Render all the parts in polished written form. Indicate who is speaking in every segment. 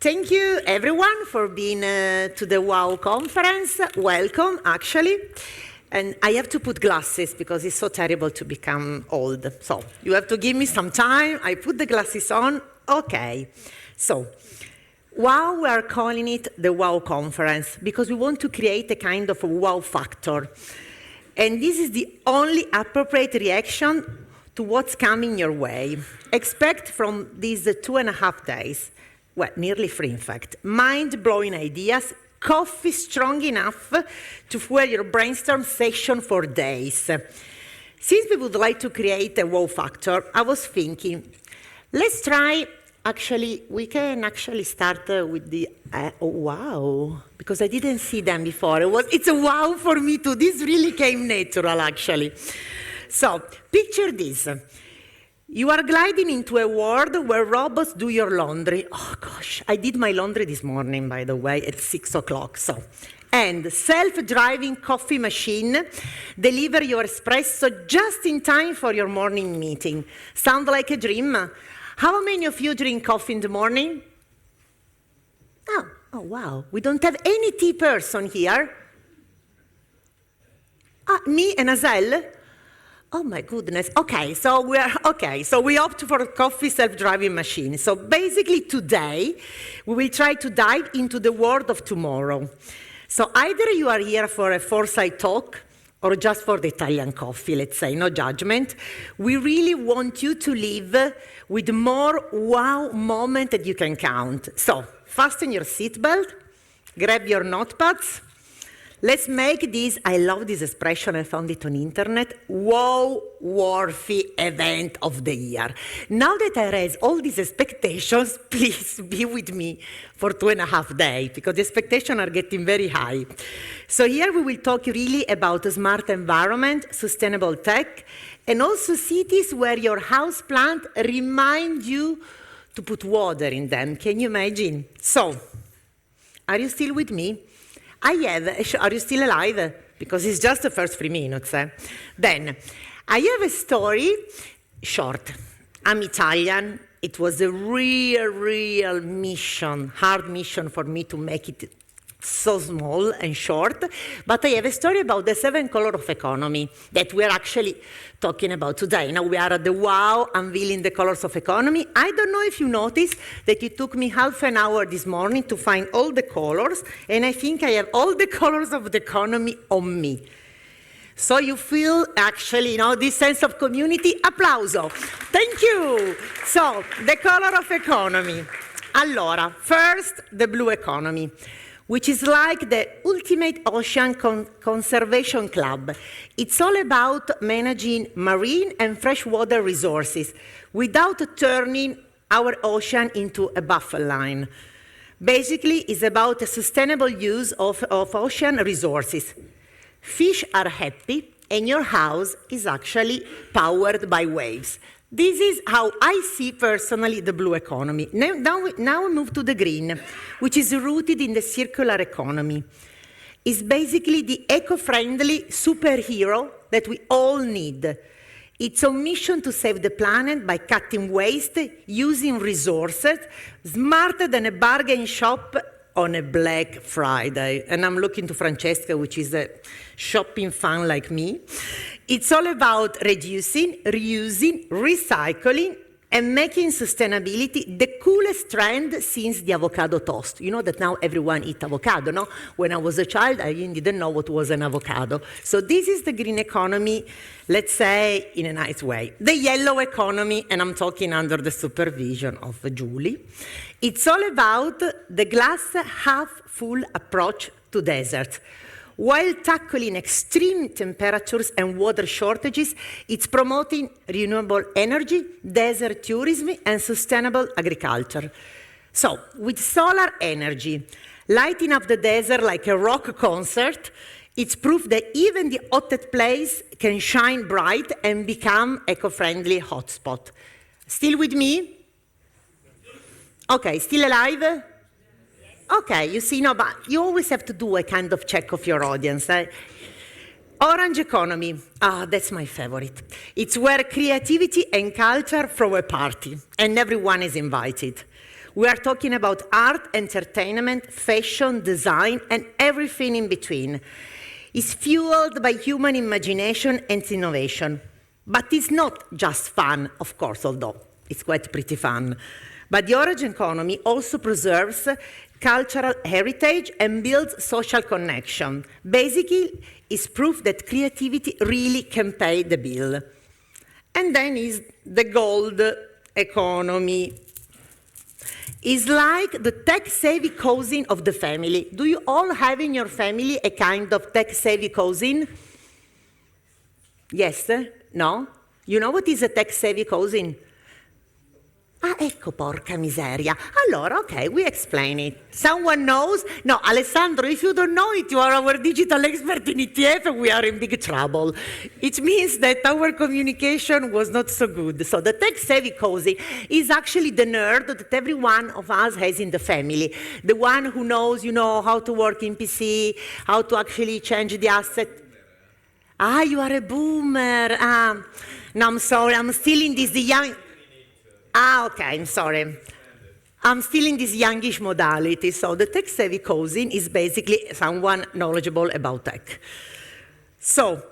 Speaker 1: Thank you, everyone, for being to the WOW conference. Welcome, actually. And I have to put glasses because it's so terrible to become old. So you have to give me some time. I put the glasses on. Okay. So WOW, we are calling it the WOW conference because we want to create a kind of a wow factor. And this is the only appropriate reaction to what's coming your way. Expect from these 2.5 days, well, nearly 3 in fact, mind-blowing ideas, coffee strong enough to fuel your brainstorm session for days. Since we would like to create a wow factor, I was thinking, let's try, we can actually start with the, wow, because I didn't see them before. It's a wow for me too. This really came natural, actually. So, picture this. You are gliding into a world where robots do your laundry. Oh gosh, I did my laundry this morning, by the way, at 6 o'clock. And self-driving coffee machine deliver your espresso just in time for your morning meeting. Sound like a dream? How many of you drink coffee in the morning? Oh wow, we don't have any tea person here. Me and Azel? Oh my goodness. Okay, so we opt for a coffee self-driving machine. So basically today, we will try to dive into the world of tomorrow. So either you are here for a foresight talk or just for the Italian coffee, let's say, no judgment. We really want you to live with more wow moment that you can count. So fasten your seatbelt, grab your notepads. Let's make this, I love this expression, I found it on internet, wow-worthy event of the year. Now that I raise all these expectations, please be with me for 2.5 days, because the expectations are getting very high. So here we will talk really about a smart environment, sustainable tech, and also cities where your house plant remind you to put water in them. Can you imagine? So, are you still with me? Are you still alive? Because it's just the first 3 minutes. Then, I have a story, short. I'm Italian. It was a real mission, hard mission for me to make it so small and short. But I have a story about the 7 colors of economy that we're actually talking about today. Now we are at the WOW unveiling the colors of economy. I don't know if you noticed that it took me half an hour this morning to find all the colors, and I think I have all the colors of the economy on me. So you feel actually, this sense of community. Applauso. Thank you. So, the color of economy. Allora, first, the blue economy, which is like the ultimate ocean conservation club. It's all about managing marine and freshwater resources without turning our ocean into a buffer line. Basically, it's about a sustainable use of ocean resources. Fish are happy, and your house is actually powered by waves. This is how I see personally the blue economy. Now we move to the green, which is rooted in the circular economy. It's basically the eco-friendly superhero that we all need. It's a mission to save the planet by cutting waste, using resources, smarter than a bargain shop on a Black Friday. And I'm looking to Francesca, which is a shopping fan like me. It's all about reducing, reusing, recycling, and making sustainability the coolest trend since the avocado toast. You know that now everyone eats avocado, no? When I was a child, I didn't know what was an avocado. So this is the green economy, let's say, in a nice way. The yellow economy, and I'm talking under the supervision of Julie. It's all about the glass half full approach to deserts. While tackling extreme temperatures and water shortages, it's promoting renewable energy, desert tourism, and sustainable agriculture. So, with solar energy, lighting up the desert like a rock concert, it's proof that even the hottest place can shine bright and become eco-friendly hotspot. Still with me? Okay, still alive? Okay, you see, no, but you always have to do a kind of check of your audience. Orange economy, that's my favorite. It's where creativity and culture throw a party, and everyone is invited. We are talking about art, entertainment, fashion, design, and everything in between. It's fueled by human imagination and innovation. But it's not just fun, of course, although it's quite pretty fun. But the orange economy also preserves cultural heritage and builds social connection. Basically, it's proof that creativity really can pay the bill. And then is the gold economy. It's like the tech-savvy cousin of the family. Do you all have in your family a kind of tech-savvy cousin? Yes? No? You know what is a tech-savvy cousin? Ah, ecco, porca miseria. Allora, okay, we explain it. Someone knows? No, Alessandro, if you don't know it, you are our digital expert in ETF, and we are in big trouble. It means that our communication was not so good. So the tech-savvy cousin is actually the nerd that every one of us has in the family. The one who knows, how to work in PC, how to actually change the asset. Ah, you are a boomer. No, I'm sorry, I'm still in this young... okay, I'm sorry. I'm still in this youngish modality. So the tech-savvy cousin is basically someone knowledgeable about tech. So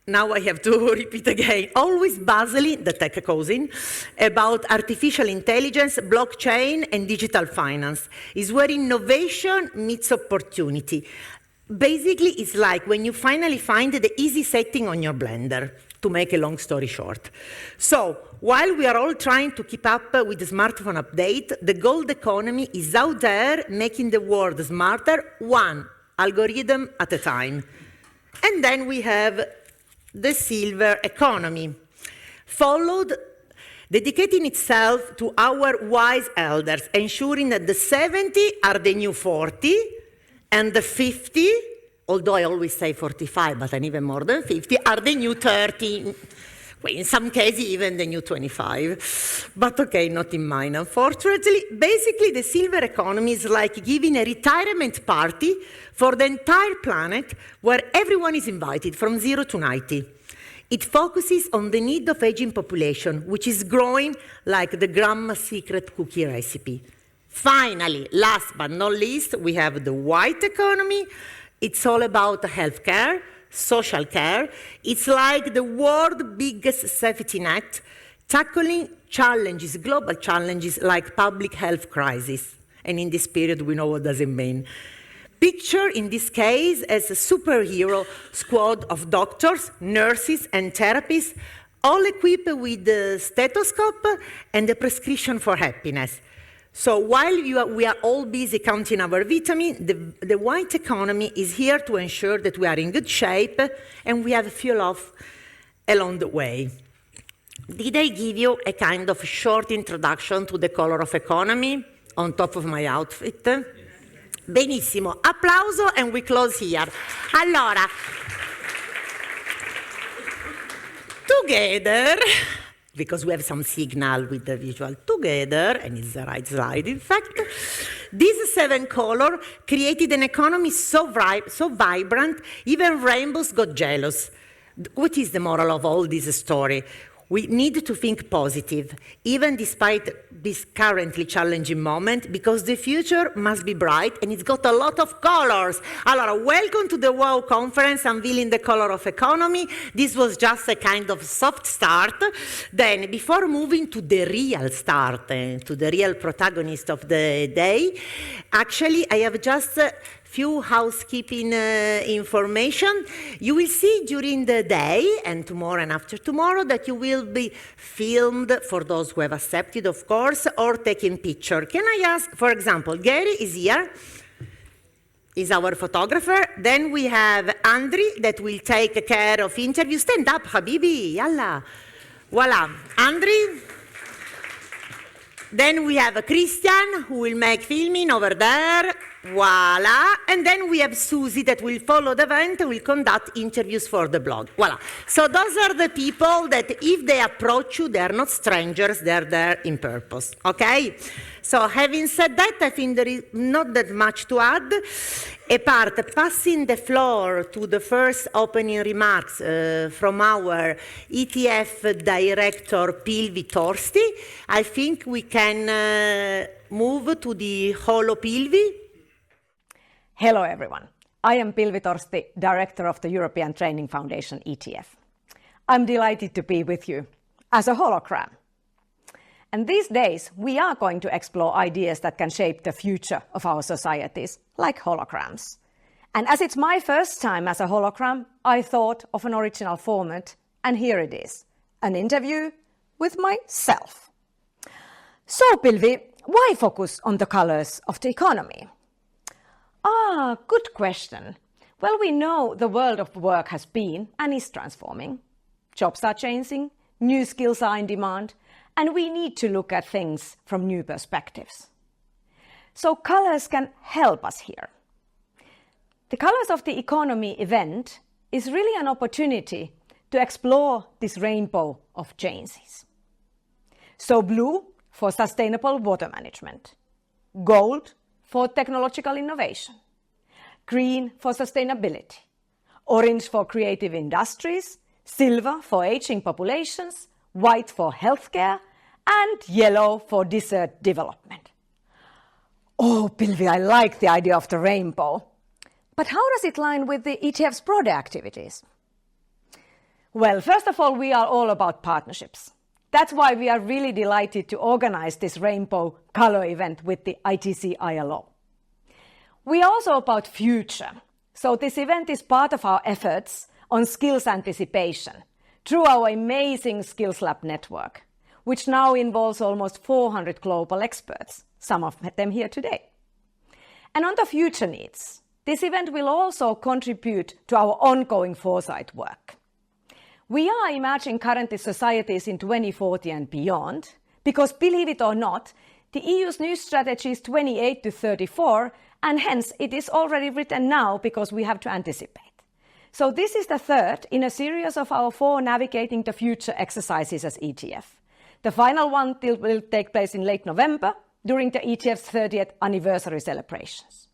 Speaker 1: now I have to repeat again. Always buzzing, the tech cousin, about artificial intelligence, blockchain, and digital finance. Is where innovation meets opportunity. Basically, it's like when you finally find the easy setting on your blender, to make a long story short. So, while we are all trying to keep up with the smartphone update, the gold economy is out there making the world smarter, one algorithm at a time. And then we have the silver economy, dedicating itself to our wise elders, ensuring that the 70 are the new 40, and the 50, although I always say 45, but I'm even more than 50, are the new 30. Well, in some cases, even the new 25. But okay, not in mine, unfortunately. Basically, the silver economy is like giving a retirement party for the entire planet where everyone is invited from 0 to 90. It focuses on the need of aging population, which is growing like the grandma's secret cookie recipe. Finally, last but not least, we have the white economy. It's all about healthcare, social care. It's like the world's biggest safety net, tackling challenges, global challenges like public health crisis. And in this period, we know what does it mean. Picture, in this case, as a superhero squad of doctors, nurses, and therapists, all equipped with a stethoscope and a prescription for happiness. So while we are all busy counting our vitamin, the white economy is here to ensure that we are in good shape and we have fuel off along the way. Did I give you a kind of short introduction to the color of economy on top of my outfit? Benissimo, applauso and we close here. Allora, together, because we have some signal with the visual together, and it's the right slide, in fact. These 7 colors created an economy so vibrant, even rainbows got jealous. What is the moral of all this story? We need to think positive, even despite this currently challenging moment, because the future must be bright and it's got a lot of colors. Allora, welcome to the WOW conference, unveiling the color of economy. This was just a kind of soft start. Then, before moving to the real start, to the real protagonist of the day, actually, I have just few housekeeping information. You will see during the day and tomorrow and after tomorrow that you will be filmed, for those who have accepted, of course, or taking picture. Can I ask, for example, Gary is here, is our photographer. Then we have Andri that will take care of interviews. Stand up, Habibi, yalla. Voila, Andri. Then we have Christian, who will make filming over there. Voila. And then we have Susie that will follow the event and will conduct interviews for the blog. Voila. So those are the people that if they approach you, they are not strangers, they're there in purpose. Okay? So having said that, I think there is not that much to add. Apart, passing the floor to the first opening remarks from our ETF director, Pilvi Torsti, I think we can move to the Holo Pilvi.
Speaker 2: Hello, everyone. I am Pilvi Torsti, director of the European Training Foundation ETF. I'm delighted to be with you as a hologram. And these days, we are going to explore ideas that can shape the future of our societies, like holograms. And as it's my first time as a hologram, I thought of an original format, and here it is, an interview with myself. So, Pilvi, why focus on the colors of the economy? Good question. Well, we know the world of work has been and is transforming. Jobs are changing, new skills are in demand, and we need to look at things from new perspectives. So colors can help us here. The Colors of the Economy event is really an opportunity to explore this rainbow of changes. So blue for sustainable water management, gold for technological innovation, green for sustainability, orange for creative industries, silver for aging populations, white for healthcare, and yellow for desert development. Oh, Pilvi, I like the idea of the rainbow. But how does it line with the ETF's broader activities? Well, first of all, we are all about partnerships. That's why we are really delighted to organize this rainbow color event with the ITC ILO. We are also about future. So this event is part of our efforts on skills anticipation through our amazing Skills Lab network, which now involves almost 400 global experts, some of them here today. And on the future needs, this event will also contribute to our ongoing foresight work. We are imagining current societies in 2040 and beyond, because believe it or not, the EU's new strategy is 28 to 34, and hence it is already written now because we have to anticipate. So this is the third in a series of our 4 Navigating the Future exercises as ETF. The final one will take place in late November during the ETF's 30th anniversary celebrations.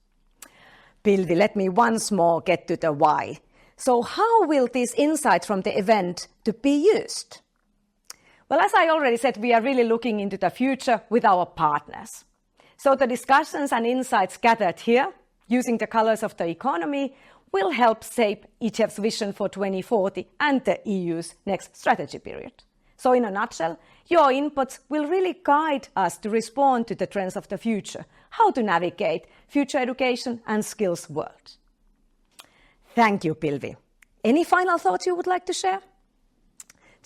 Speaker 2: Pilvi, let me once more get to the why. So how will these insights from the event to be used? Well, as I already said, we are really looking into the future with our partners. So the discussions and insights gathered here, using the colors of the economy, will help shape ETF's vision for 2040 and the EU's next strategy period. So in a nutshell, your inputs will really guide us to respond to the trends of the future, how to navigate future education and skills world. Thank you, Pilvi. Any final thoughts you would like to share?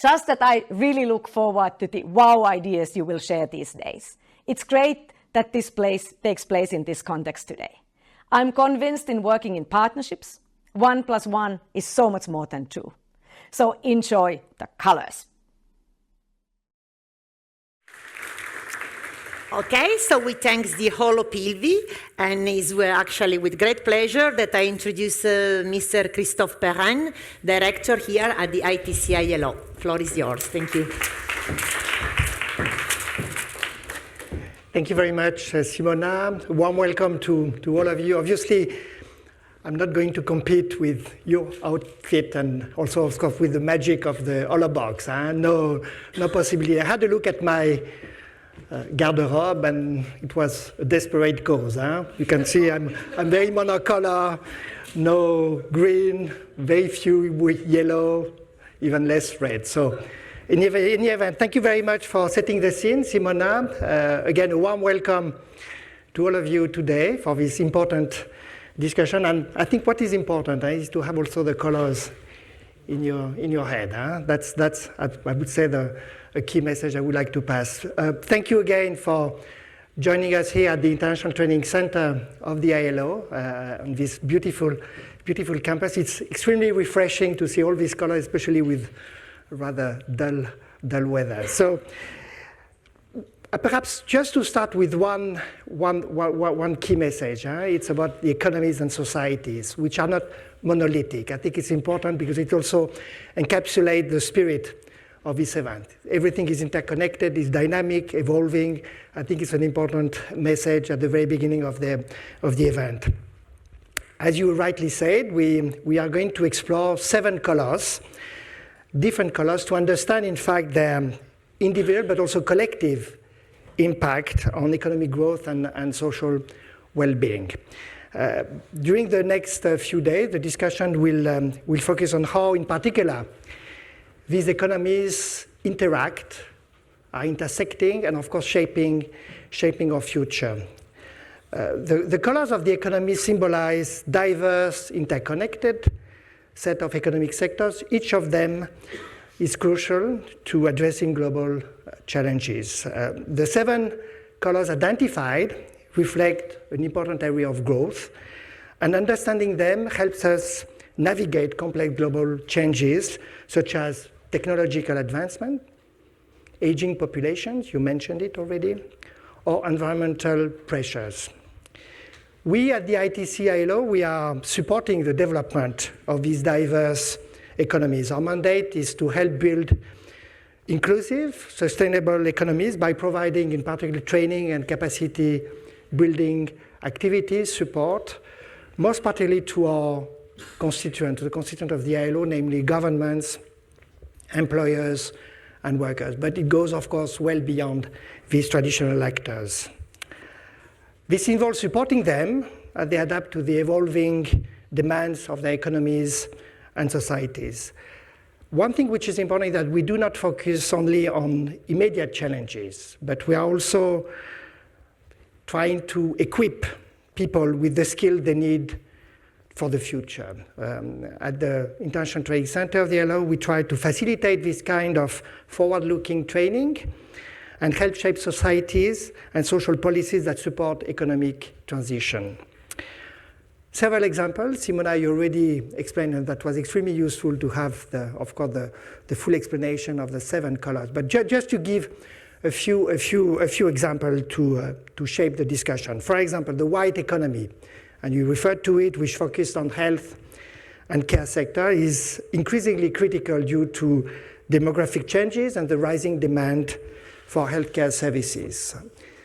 Speaker 2: Just that I really look forward to the wow ideas you will share these days. It's great that this takes place in this context today. I'm convinced in working in partnerships, 1 + 1 is so much more than 2. So enjoy the colors.
Speaker 1: Okay, so we thank the Holo Pilvi, and it's actually with great pleasure that I introduce Mr. Christophe Perrin, director here at the ITC ILO. Floor is yours. Thank you.
Speaker 3: Thank you very much, Simona. Warm welcome to all of you. Obviously, I'm not going to compete with your outfit and also, of course, with the magic of the Holobox. No possibility. I had a look at my garderobe, and it was a desperate cause. You can see I'm very monocolor, no green, very few with yellow, even less red. So in any event, thank you very much for setting the scene, Simona. Again, a warm welcome to all of you today for this important discussion. And I think what is important is to have also the colors in your head. That's I would say a key message I would like to pass. Thank you again for joining us here at the International Training Center of the ILO on this beautiful campus. It's extremely refreshing to see all these colors, especially with rather dull weather. So perhaps just to start with one key message. It's about the economies and societies, which are not monolithic. I think it's important because it also encapsulates the spirit of this event. Everything is interconnected, is dynamic, evolving. I think it's an important message at the very beginning of the event. As you rightly said, we are going to explore 7 colors, different colors, to understand, in fact, their individual but also collective impact on economic growth and social well-being. During the next few days, the discussion will focus on how, in particular, these economies interact, are intersecting, and of course shaping our future. The colors of the economy symbolize diverse, interconnected set of economic sectors. Each of them is crucial to addressing global challenges. The 7 colors identified reflect an important area of growth, and understanding them helps us navigate complex global changes such as technological advancement, aging populations, you mentioned it already, or environmental pressures. We at the ITC ILO, we are supporting the development of these diverse economies. Our mandate is to help build inclusive, sustainable economies by providing, in particular, training and capacity building activities, support, most particularly to our constituent, the constituent of the ILO, namely governments, employers, and workers. But it goes, of course, well beyond these traditional actors. This involves supporting them as they adapt to the evolving demands of their economies and societies. One thing which is important is that we do not focus only on immediate challenges, but we are also trying to equip people with the skill they need for the future. At the International Training Center of the ILO, we try to facilitate this kind of forward-looking training and help shape societies and social policies that support economic transition. Several examples. Simona, you already explained, and that was extremely useful to have, the full explanation of the 7 colors. But just to give a few examples to shape the discussion. For example, the white economy, and you referred to it, which focused on health and care sector, is increasingly critical due to demographic changes and the rising demand for healthcare services.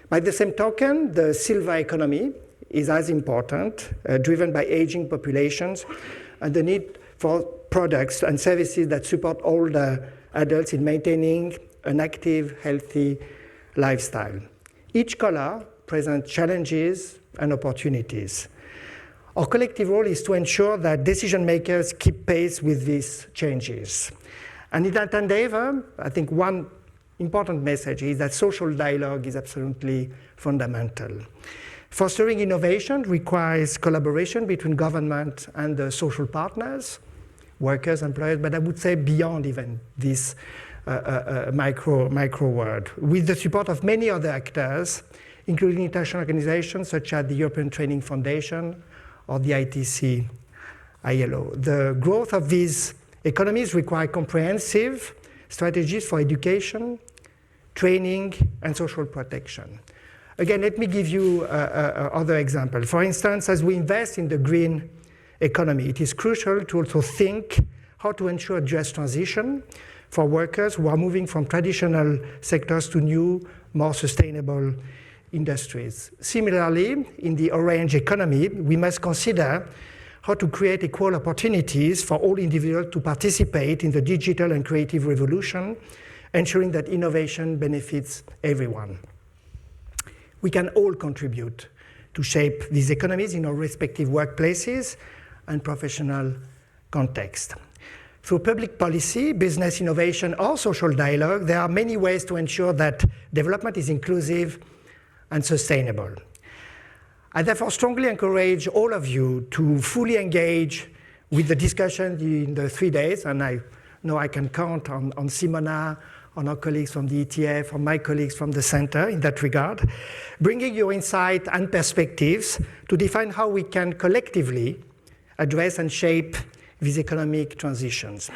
Speaker 3: By the same token, the silver economy is as important, driven by aging populations and the need for products and services that support older adults in maintaining an active, healthy lifestyle. Each color presents challenges and opportunities. Our collective role is to ensure that decision makers keep pace with these changes. And in that endeavor, I think one important message is that social dialogue is absolutely fundamental. Fostering innovation requires collaboration between government and the social partners, workers, employers, but I would say beyond even this micro word. With the support of many other actors, including international organizations such as the European Training Foundation or the ITC ILO. The growth of these economies require comprehensive strategies for education, training, and social protection. Again, let me give you other example. For instance, as we invest in the green economy, it is crucial to also think how to ensure just transition for workers who are moving from traditional sectors to new, more sustainable industries. Similarly, in the orange economy, we must consider how to create equal opportunities for all individuals to participate in the digital and creative revolution, ensuring that innovation benefits everyone. We can all contribute to shape these economies in our respective workplaces and professional context. Through public policy, business innovation, or social dialogue, there are many ways to ensure that development is inclusive and sustainable. I therefore strongly encourage all of you to fully engage with the discussion in the 3 days, and I know I can count on Simona, on our colleagues from the ETF, on my colleagues from the center in that regard, bringing your insight and perspectives to define how we can collectively address and shape these economic transitions.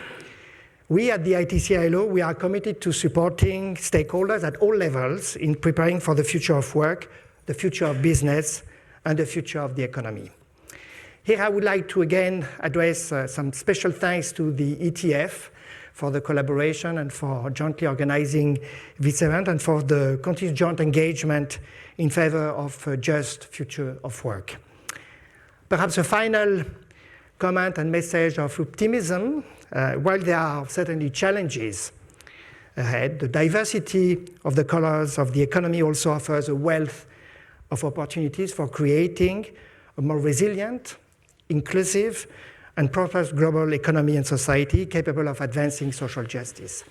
Speaker 3: We at the ITC ILO, we are committed to supporting stakeholders at all levels in preparing for the future of work, the future of business, and the future of the economy. Here I would like to again address some special thanks to the ETF for the collaboration and for jointly organizing this event and for the continued joint engagement in favor of a just future of work. Perhaps a final comment and message of optimism. While there are certainly challenges ahead, the diversity of the colors of the economy also offers a wealth of opportunities for creating a more resilient, inclusive, and prosperous global economy and society capable of advancing social justice.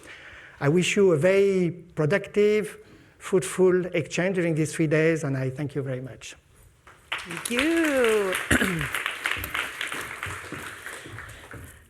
Speaker 3: I wish you a very productive, fruitful exchange during these 3 days, and I thank you very much.
Speaker 1: Thank you.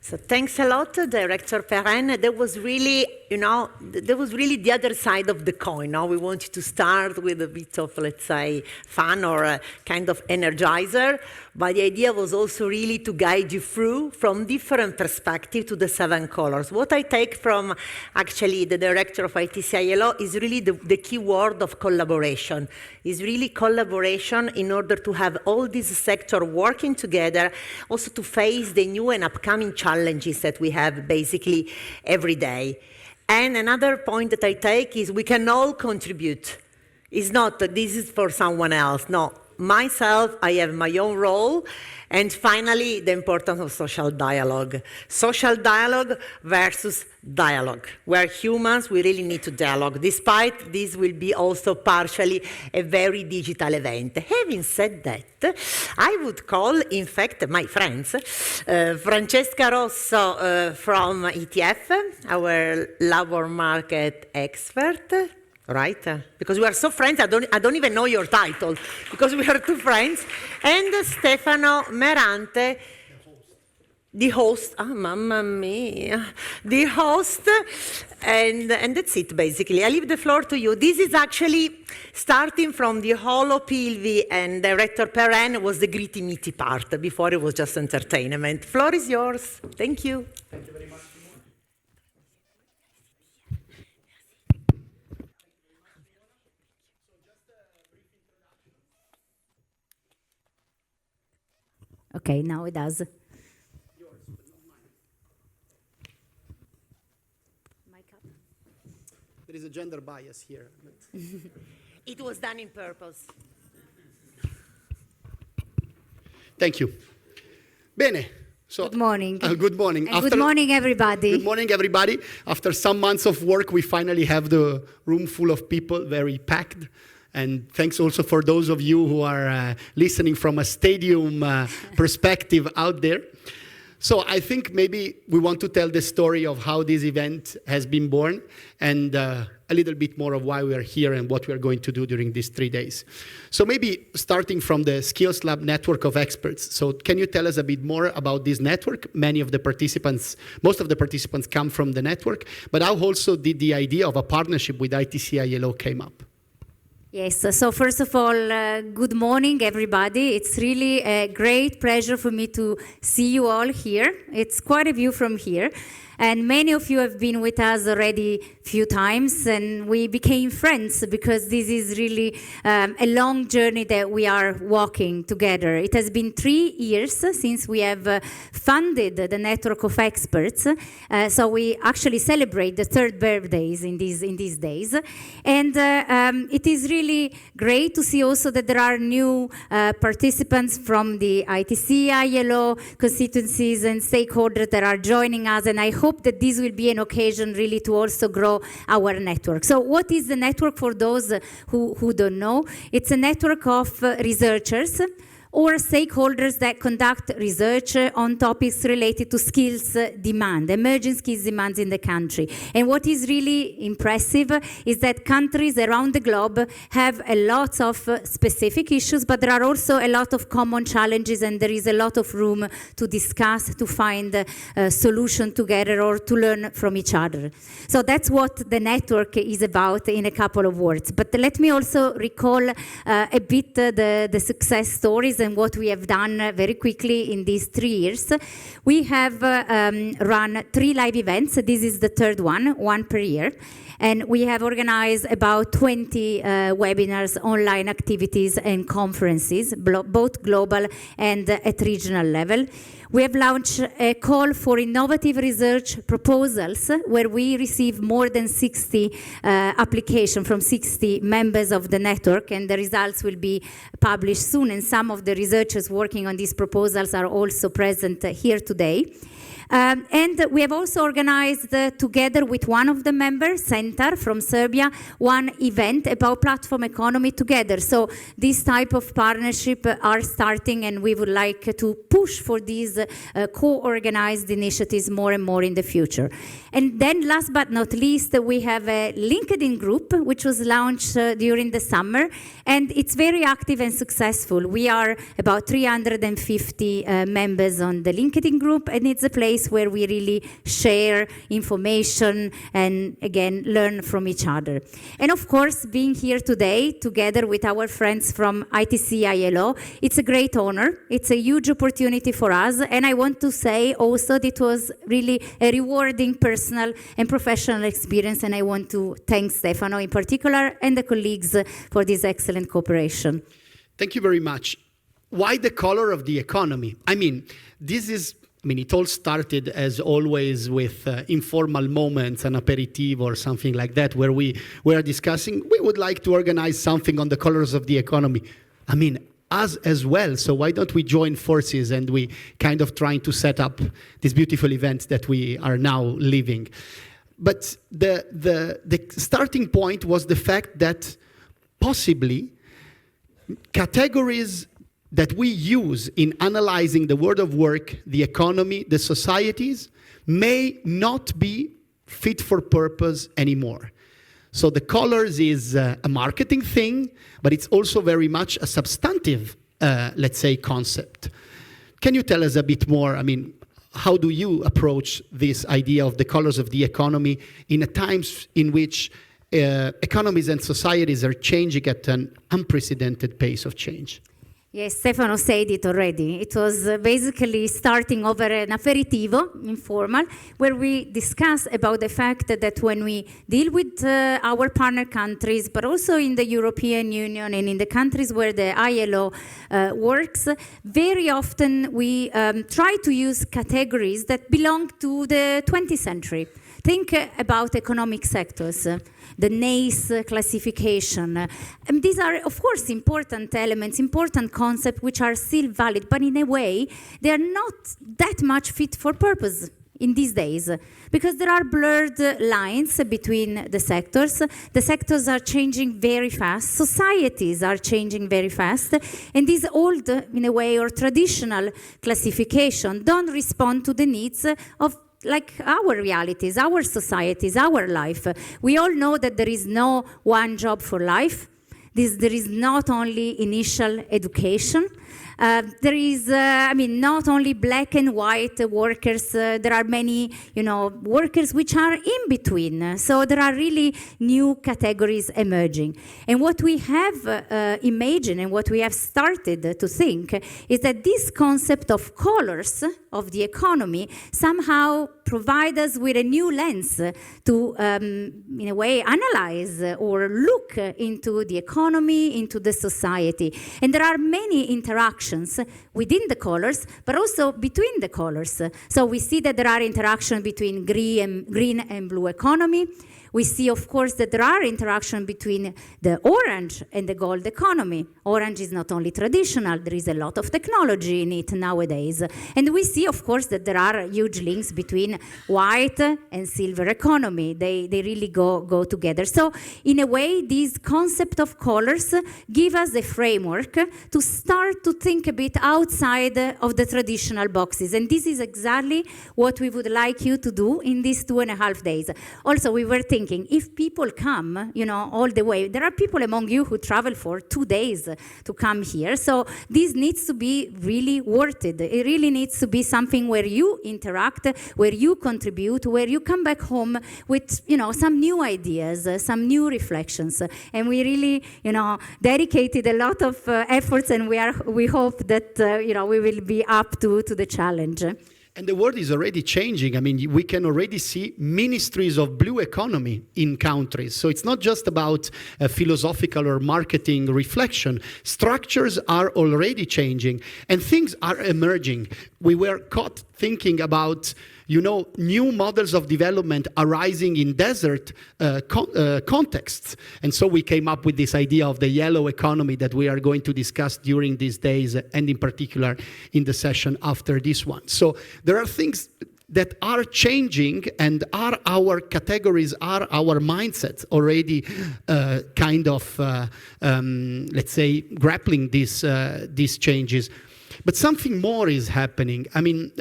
Speaker 1: So thanks a lot, Director Perrin. That was really, the other side of the coin. Now we wanted to start with a bit of, let's say, fun or a kind of energizer, but the idea was also really to guide you through from different perspectives to the 7 colors. What I take from actually the director of ITC ILO is really the key word of collaboration. Is really collaboration in order to have all these sectors working together, also to face the new and upcoming challenges that we have basically every day. And another point that I take is we can all contribute. It's not that this is for someone else. No, myself, I have my own role. And finally, the importance of social dialogue. Social dialogue versus dialogue. We're humans, we really need to dialogue, despite this will be also partially a very digital event. Having said that, I would call, in fact, my friends, Francesca Rosso from ETF, our labor market expert, right? Because we are so friends, I don't even know your title, because we are two friends. And Stefano Merante, the host, mamma mia, the host, and that's it, basically. I leave the floor to you. This is actually starting from the Holo Pilvi and Director Perrin was the gritty-meaty part. Before it was just entertainment. Floor is yours. Thank you.
Speaker 3: Thank you very much.
Speaker 4: Okay, now it does.
Speaker 5: There is a gender bias here.
Speaker 1: It was done in purpose.
Speaker 5: Thank you. Bene. So,
Speaker 4: Good morning.
Speaker 5: Good morning.
Speaker 4: And good morning, everybody.
Speaker 5: Good morning, everybody. After some months of work, we finally have the room full of people, very packed. And thanks also for those of you who are listening from a stadium perspective out there. So I think maybe we want to tell the story of how this event has been born and a little bit more of why we are here and what we are going to do during these 3 days. So maybe starting from the Skills Lab network of experts. So can you tell us a bit more about this network? Most of the participants come from the network, but how also did the idea of a partnership with ITC ILO came up?
Speaker 4: Yes, so first of all, good morning, everybody. It's really a great pleasure for me to see you all here. It's quite a view from here. And many of you have been with us already a few times, and we became friends because this is really a long journey that we are walking together. It has been 3 years since we have funded the network of experts, so we actually celebrate the 3rd birthdays in these days. And it is really great to see also that there are new participants from the ITC, ILO constituencies and stakeholders that are joining us, and I hope that this will be an occasion really to also grow our network. So what is the network for those who don't know? It's a network of researchers or stakeholders that conduct research on topics related to skills demand, emerging skills demands in the country. And what is really impressive is that countries around the globe have a lot of specific issues, but there are also a lot of common challenges, and there is a lot of room to discuss, to find a solution together or to learn from each other. So that's what the network is about in a couple of words. But let me also recall a bit the success stories and what we have done very quickly in these 3 years. We have run 3 live events. This is the 3rd one per year. And we have organized about 20 webinars, online activities and conferences, both global and at regional level. We have launched a call for innovative research proposals where we receive more than 60 applications from 60 members of the network, and the results will be published soon. And some of the researchers working on these proposals are also present here today. And we have also organized, together with one of the members, Centar from Serbia, one event about platform economy together. So this type of partnership are starting, and we would like to push for these co-organized initiatives more and more in the future. And then last but not least, we have a LinkedIn group, which was launched during the summer, and it's very active and successful. We are about 350 members on the LinkedIn group, and it's a place where we really share information and, again, learn from each other. And of course, being here today together with our friends from ITC ILO, it's a great honor. It's a huge opportunity for us. And I want to say also that it was really a rewarding personal and professional experience. And I want to thank Stefano in particular and the colleagues for this excellent cooperation.
Speaker 5: Thank you very much. Why the color of the economy? It all started, as always, with informal moments, an aperitif or something like that, where we were discussing, we would like to organize something on the colors of the economy. Us as well, so why don't we join forces, and we kind of trying to set up this beautiful event that we are now living. But the starting point was the fact that possibly categories that we use in analyzing the world of work, the economy, the societies, may not be fit for purpose anymore. So the colors is a marketing thing, but it's also very much a substantive, let's say, concept. Can you tell us a bit more? How do you approach this idea of the colors of the economy in a times in which economies and societies are changing at an unprecedented pace of change?
Speaker 4: Yes, Stefano said it already. It was basically starting over an aperitivo, informal, where we discuss about the fact that when we deal with our partner countries, but also in the European Union and in the countries where the ILO works, very often we try to use categories that belong to the 20th century. Think about economic sectors. The NACE classification. And these are, of course, important elements, important concepts which are still valid, but in a way, they are not that much fit for purpose in these days, because there are blurred lines between the sectors. The sectors are changing very fast. Societies are changing very fast. And this old, in a way, or traditional classification don't respond to the needs of our realities, our societies, our life. We all know that there is no one job for life. There is not only initial education. There is, not only black and white workers. There are many, workers which are in between. So there are really new categories emerging. And what we have imagined and what we have started to think is that this concept of colors of the economy somehow provide us with a new lens to, in a way, analyze or look into the economy, into the society. And there are many interactions within the colors, but also between the colors. So we see that there are interactions between green and blue economy. We see, of course, that there are interactions between the orange and the gold economy. Orange is not only traditional, there is a lot of technology in it nowadays. And we see, of course, that there are huge links between white and silver economy. They really go together. So, in a way, these concept of colors give us a framework to start to think a bit outside of the traditional boxes. And this is exactly what we would like you to do in these 2.5 days. Also, we were thinking, if people come, all the way, there are people among you who travel for 2 days to come here. So this needs to be really worth it. It really needs to be something where you interact, where you contribute, where you come back home with, some new ideas, some new reflections. And we really, dedicated a lot of efforts, and we hope that, we will be up to the challenge.
Speaker 5: And the world is already changing. I mean, we can already see ministries of blue economy in countries. So it's not just about a philosophical or marketing reflection. Structures are already changing and things are emerging. We were caught thinking about, new models of development arising in desert contexts. And so we came up with this idea of the yellow economy that we are going to discuss during these days, and in particular in the session after this one. So there are things that are changing, and are our categories, are our mindsets already let's say, grappling these changes. But something more is happening. I mean,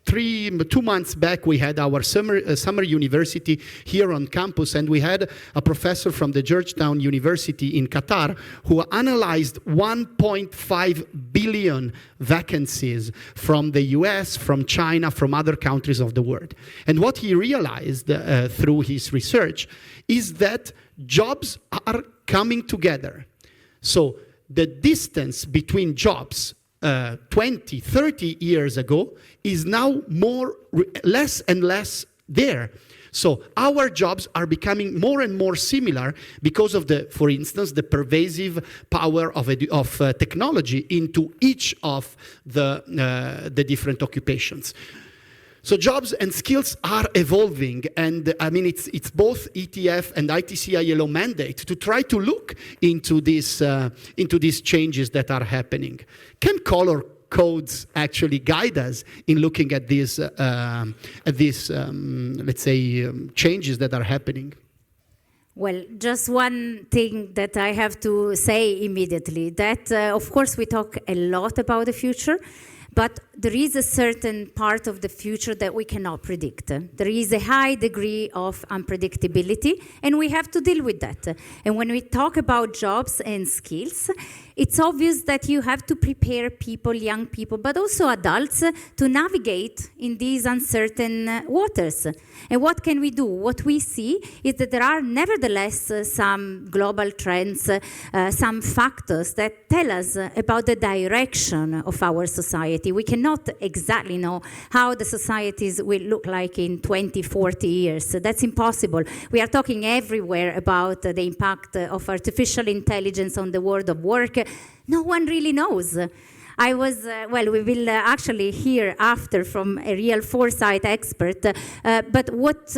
Speaker 5: 2 months back, we had our summer university here on campus, and we had a professor from the Georgetown University in Qatar who analyzed 1.5 billion vacancies from the US, from China, from other countries of the world. And what he realized through his research is that jobs are coming together. So the distance between jobs 20, 30 years ago is now less and less there. So our jobs are becoming more and more similar because of for instance, the pervasive power of technology into each of the different occupations. So jobs and skills are evolving, and I mean it's both ETF and ITC ILO mandate to try to look into these changes that are happening. Can color codes actually guide us in looking at these let's say changes that are happening?
Speaker 4: Well, just one thing that I have to say immediately, that of course we talk a lot about the future, but there is a certain part of the future that we cannot predict. There is a high degree of unpredictability, and we have to deal with that. And when we talk about jobs and skills, it's obvious that you have to prepare people, young people, but also adults, to navigate in these uncertain waters. And what can we do? What we see is that there are nevertheless some global trends, some factors that tell us about the direction of our society. We cannot exactly know how the societies will look like in 20, 40 years. That's impossible. We are talking everywhere about the impact of artificial intelligence on the world of work. No one really knows. We will actually hear after from a real foresight expert. But what's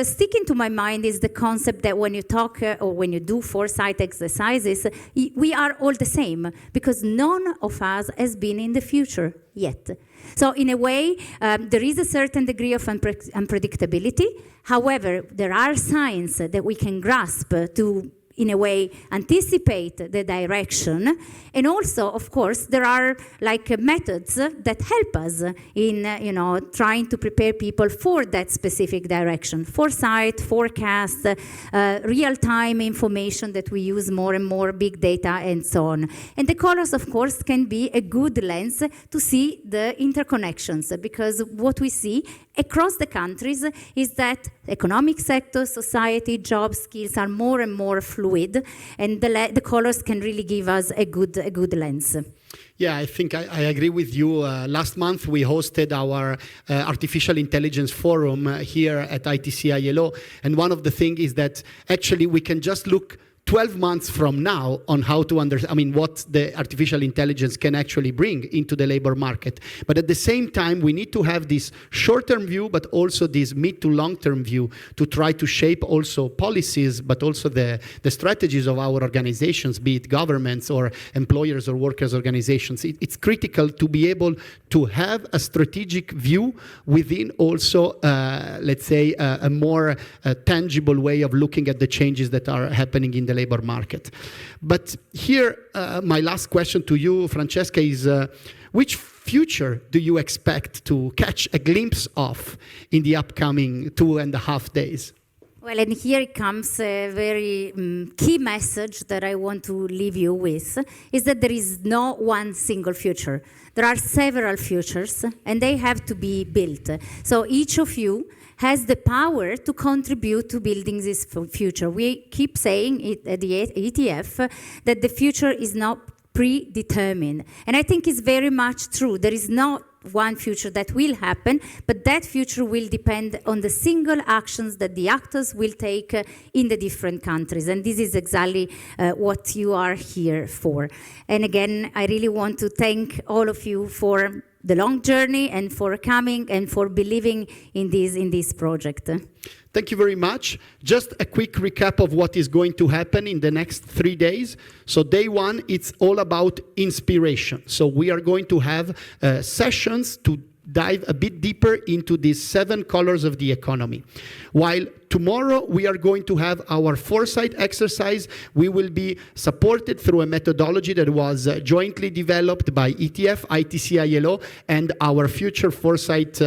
Speaker 4: sticking to my mind is the concept that when you talk or when you do foresight exercises, we are all the same, because none of us has been in the future yet. So in a way, there is a certain degree of unpredictability. However, there are signs that we can grasp to, in a way, anticipate the direction. And also, of course, there are methods that help us in, trying to prepare people for that specific direction. Foresight, forecast, real-time information that we use more and more, big data, and so on. And the colors, of course, can be a good lens to see the interconnections, because what we see across the countries is that economic sector, society, job, skills are more and more fluid, and the colors can really give us a good lens.
Speaker 5: Yeah, I think I agree with you. Last month we hosted our Artificial Intelligence Forum here at ITC ILO, and one of the things is that actually we can just look 12 months from now on how to what the artificial intelligence can actually bring into the labor market. But at the same time, we need to have this short-term view, but also this mid to long-term view to try to shape also policies, but also the strategies of our organizations, be it governments or employers or workers' organizations. It's critical to be able to have a strategic view within also, let's say, a more tangible way of looking at the changes that are happening in the labor market. But here, my last question to you, Francesca, is which future do you expect to catch a glimpse of in the upcoming 2.5 days?
Speaker 4: Well, and here comes a very key message that I want to leave you with, is that there is no one single future. There are several futures, and they have to be built. So each of you has the power to contribute to building this future. We keep saying it at the ETF that the future is not predetermined. And I think it's very much true. There is not one future that will happen, but that future will depend on the single actions that the actors will take in the different countries. And this is exactly what you are here for. And again, I really want to thank all of you for the long journey and for coming and for believing in this project.
Speaker 5: Thank you very much. Just a quick recap of what is going to happen in the next 3 days. So day one, it's all about inspiration. So we are going to have sessions to dive a bit deeper into these 7 colors of the economy. While tomorrow we are going to have our foresight exercise, we will be supported through a methodology that was jointly developed by ETF, ITC ILO, and our future foresight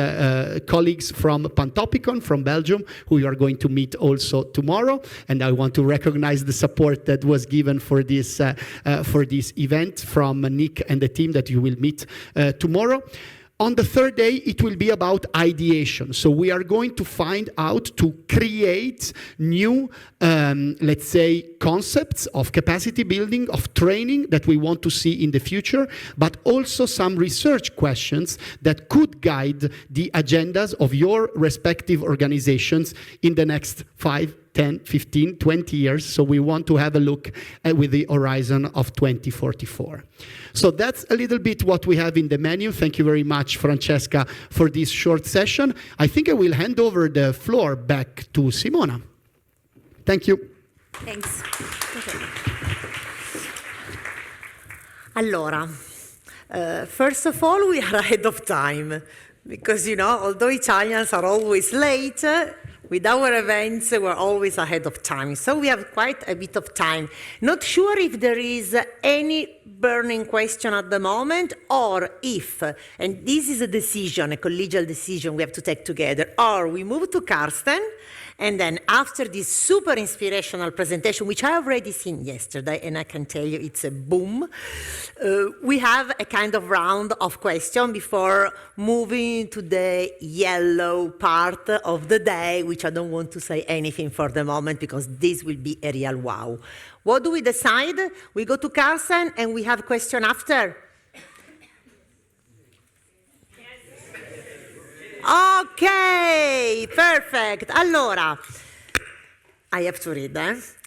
Speaker 5: colleagues from Pantopicon from Belgium, who you are going to meet also tomorrow. And I want to recognize the support that was given for this event from Nick and the team that you will meet tomorrow. On the third day, it will be about ideation. So we are going to find out to create new, let's say, concepts of capacity building, of training that we want to see in the future, but also some research questions that could guide the agendas of your respective organizations in the next 5, 10, 15, 20 years. So we want to have a look with the horizon of 2044. So that's a little bit what we have in the menu. Thank you very much, Francesca, for this short session. I think I will hand over the floor back to Simona. Thank you.
Speaker 4: Thanks.
Speaker 1: Allora, first of all, we are ahead of time because, you know, although Italians are always late, with our events, we're always ahead of time. So we have quite a bit of time. Not sure if there is any burning question at the moment, or if, and this is a decision, a collegial decision we have to take together, or we move to Karsten, and then after this super inspirational presentation, which I already seen yesterday, and I can tell you it's a boom, we have a kind of round of questions before moving to the yellow part of the day, which I don't want to say anything for the moment because this will be a real wow. What do we decide? We go to Karsten and we have a question after? Okay, perfect. Allora, I have to read,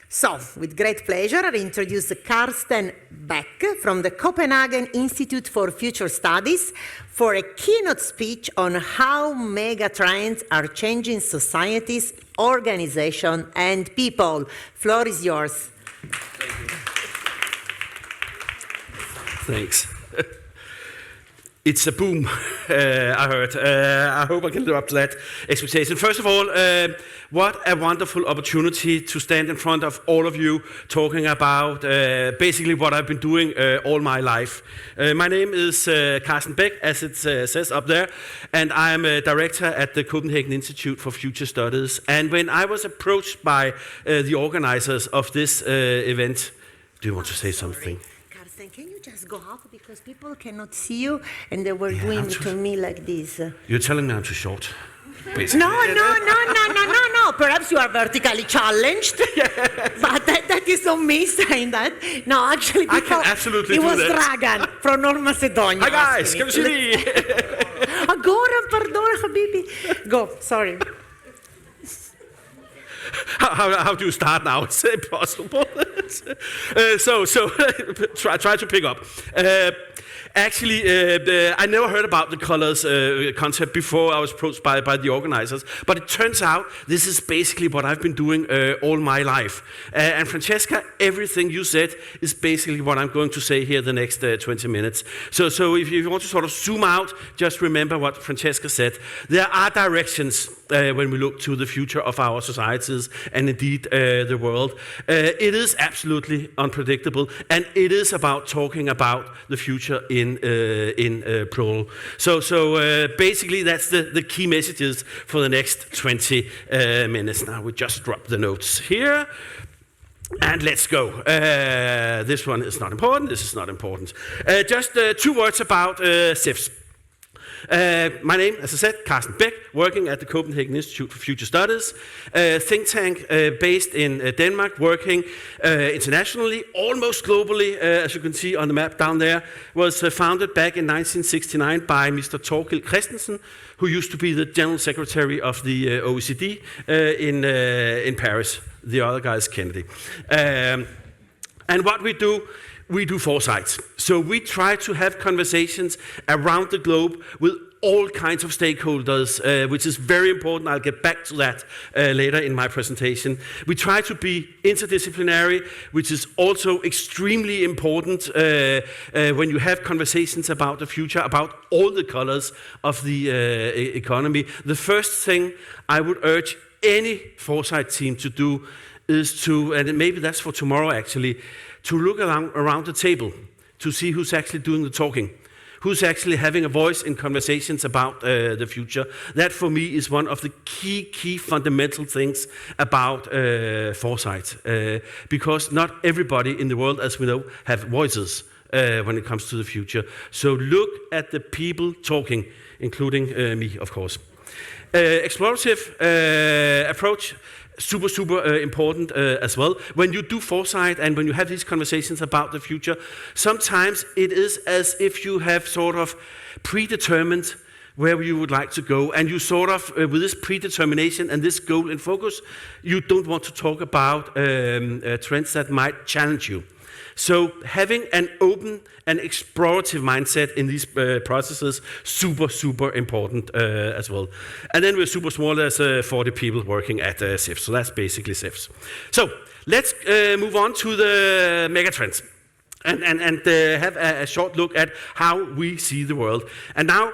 Speaker 1: So, with great pleasure, I introduce Karsten Beck from the Copenhagen Institute for Future Studies for a keynote speech on how mega trends are changing societies, organization, and people. Floor is yours.
Speaker 6: Thanks. It's a boom, I heard. I hope I can live up to that expectation. First of all, what a wonderful opportunity to stand in front of all of you talking about basically what I've been doing all my life. My name is Karsten Beck, as it says up there, and I'm a director at the Copenhagen Institute for Future Studies. And when I was approached by the organizers of this event, do you want to say something?
Speaker 1: Can you just go up because people cannot see you and they were doing to me like this.
Speaker 6: You're telling me I'm too short, basically.
Speaker 1: No. Perhaps you are vertically challenged, but that is not me saying that. No, actually,
Speaker 6: I can absolutely do that.
Speaker 1: It was Dragan from North Macedonia.
Speaker 6: Hi guys, come see me.
Speaker 1: Goran, pardon, Habibi. Go, sorry.
Speaker 6: How do you start now? It's impossible. So try to pick up. Actually, I never heard about the colors concept before I was approached by the organizers, but it turns out this is basically what I've been doing all my life. And Francesca, everything you said is basically what I'm going to say here the next 20 minutes. So if you want to sort of zoom out, just remember what Francesca said. There are directions when we look to the future of our societies and indeed the world. It is absolutely unpredictable, and it is about talking about the future in plural. So basically that's the key messages for the next 20 minutes. Now we just drop the notes here. And let's go. This one is not important. This is not important. Just 2 words about CIFS. My name, as I said, Carsten Bech, working at the Copenhagen Institute for Future Studies, a think tank based in Denmark, working internationally, almost globally, as you can see on the map down there, was founded back in 1969 by Mr. Thorkild Christensen, who used to be the General Secretary of the OECD in Paris. The other guy is Kennedy. And what we do foresight. So we try to have conversations around the globe with all kinds of stakeholders, which is very important. I'll get back to that later in my presentation. We try to be interdisciplinary, which is also extremely important when you have conversations about the future, about all the colors of the economy. The first thing I would urge any foresight team to do is to, and maybe that's for tomorrow actually, to look around the table to see who's actually doing the talking, who's actually having a voice in conversations about the future. That for me is one of the key fundamental things about foresight, because not everybody in the world, as we know, have voices when it comes to the future. So look at the people talking, including me, of course. Explorative approach, super important as well. When you do foresight and when you have these conversations about the future, sometimes it is as if you have sort of predetermined where you would like to go, and you sort of, with this predetermination and this goal in focus, you don't want to talk about trends that might challenge you. So having an open and explorative mindset in these processes, super important as well. And then we're super small as 40 people working at CIFS. So that's basically CIFS. So let's move on to the megatrends and have a short look at how we see the world. And now,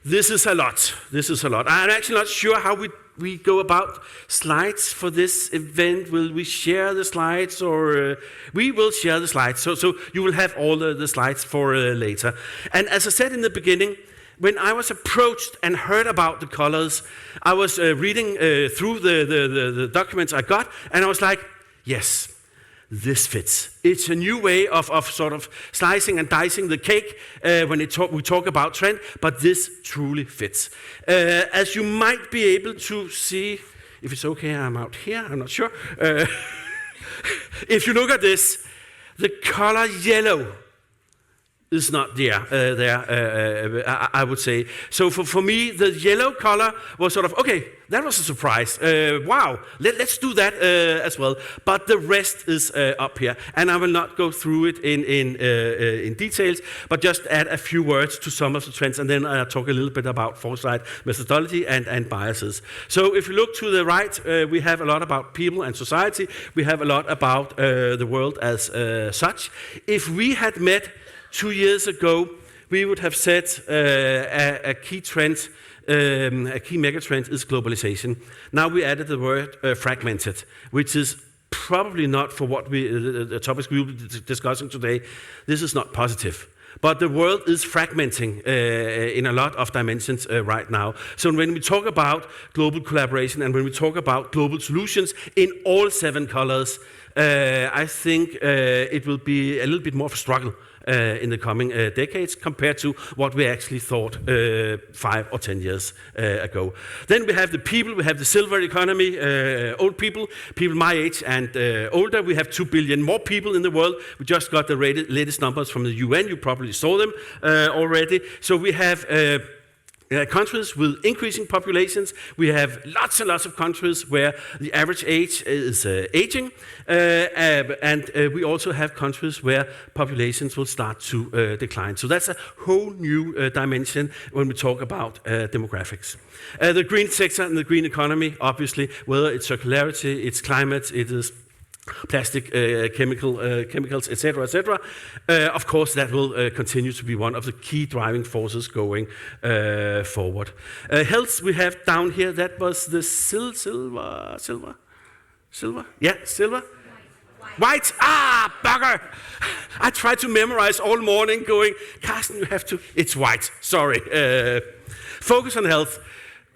Speaker 6: this is a lot. I'm actually not sure how we go about slides for this event. Will we share the slides, or we will share the slides? So you will have all the slides for later. And as I said in the beginning, when I was approached and heard about the colors, I was reading through the documents I got, and I was like, yes, this fits. It's a new way of sort of slicing and dicing the cake when we talk about trend, but this truly fits. As you might be able to see, if it's okay, I'm out here, I'm not sure. If you look at this, the color yellow is not there, I would say. So for me, the yellow color was sort of, okay, that was a surprise. Wow, let's do that as well. But the rest is up here. And I will not go through it in details, but just add a few words to some of the trends, and then I'll talk a little bit about foresight methodology and biases. So if you look to the right, we have a lot about people and society. We have a lot about the world as such. If we had met 2 years ago, we would have said a key trend, a key megatrend is globalization. Now we added the word fragmented, which is probably not for what the topics we will be discussing today. This is not positive. But the world is fragmenting in a lot of dimensions right now. So when we talk about global collaboration and when we talk about global solutions in all 7 colors, I think it will be a little bit more of a struggle in the coming decades compared to what we actually thought 5 or 10 years ago. Then we have the people, we have the silver economy, old people my age and older. We have 2 billion more people in the world. We just got the latest numbers from the UN. You probably saw them already. So we have countries with increasing populations. We have lots and lots of countries where the average age is aging. And we also have countries where populations will start to decline. So that's a whole new dimension when we talk about demographics. The green sector and the green economy, obviously, whether it's circularity, it's climate, it is plastic, chemicals, etc., etc. Of course, that will continue to be one of the key driving forces going forward. Health, we have down here, that was the silver? Yeah, silver? White. Ah, bugger! I tried to memorize all morning going, Carsten, you have to, it's white, sorry. Focus on health.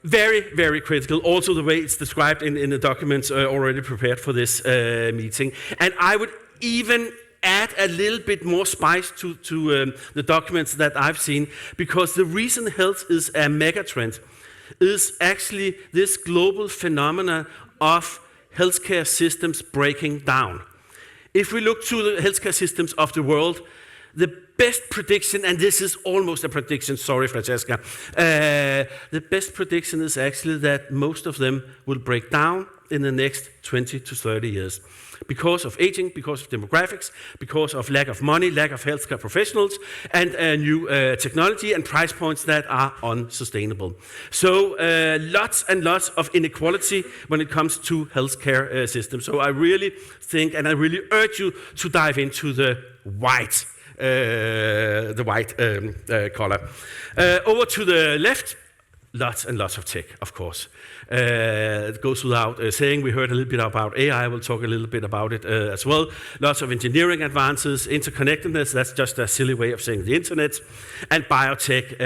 Speaker 6: Very, very critical. Also the way it's described in the documents already prepared for this meeting. And I would even add a little bit more spice to the documents that I've seen, because the reason health is a megatrend is actually this global phenomenon of healthcare systems breaking down. If we look to the healthcare systems of the world, the best prediction, and this is almost a prediction, sorry Francesca, the best prediction is actually that most of them will break down in the next 20 to 30 years. Because of aging, because of demographics, because of lack of money, lack of healthcare professionals, and new technology and price points that are unsustainable. So lots and lots of inequality when it comes to healthcare systems. So I really think, and I really urge you to dive into the white collar. Over to the left, lots and lots of tech, of course. It goes without saying, we heard a little bit about AI, we'll talk a little bit about it as well. Lots of engineering advances, interconnectedness, that's just a silly way of saying the internet, and biotech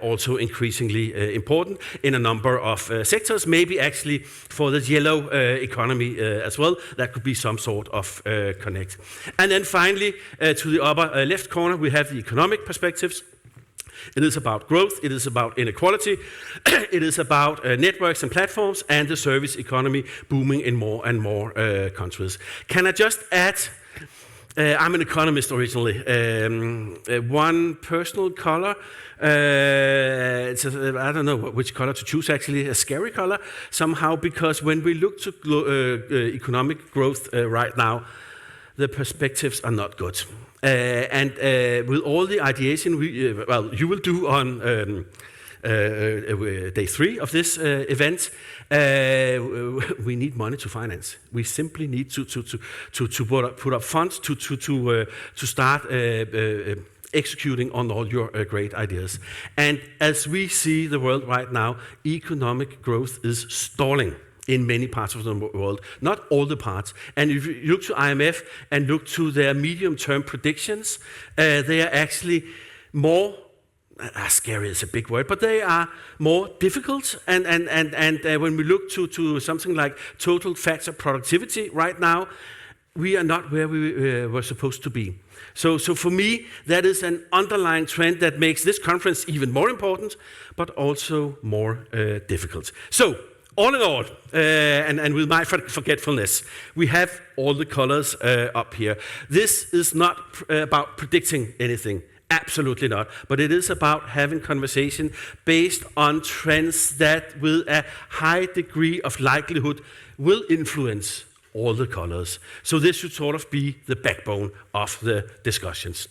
Speaker 6: also increasingly important in a number of sectors, maybe actually for the yellow economy as well. That could be some sort of connect. And then finally, to the upper left corner, we have the economic perspectives. It is about growth, it is about inequality, it is about networks and platforms, and the service economy booming in more and more countries. Can I just add, I'm an economist originally, one personal color, I don't know which color to choose actually, a scary color somehow, because when we look to economic growth right now, the perspectives are not good. And with all the ideation you will do on day 3 of this event, we need money to finance. We simply need to put up funds to start executing on all your great ideas. And as we see the world right now, economic growth is stalling in many parts of the world, not all the parts. And if you look to IMF and look to their medium-term predictions, they are actually more, scary is a big word, but they are more difficult. And when we look to something like total factor productivity right now, we are not where we were supposed to be. So for me, that is an underlying trend that makes this conference even more important, but also more difficult. So, all in all, and with my forgetfulness, we have all the colors up here. This is not about predicting anything, absolutely not. But it is about having conversation based on trends that with a high degree of likelihood will influence all the colors. So this should sort of be the backbone of the discussions.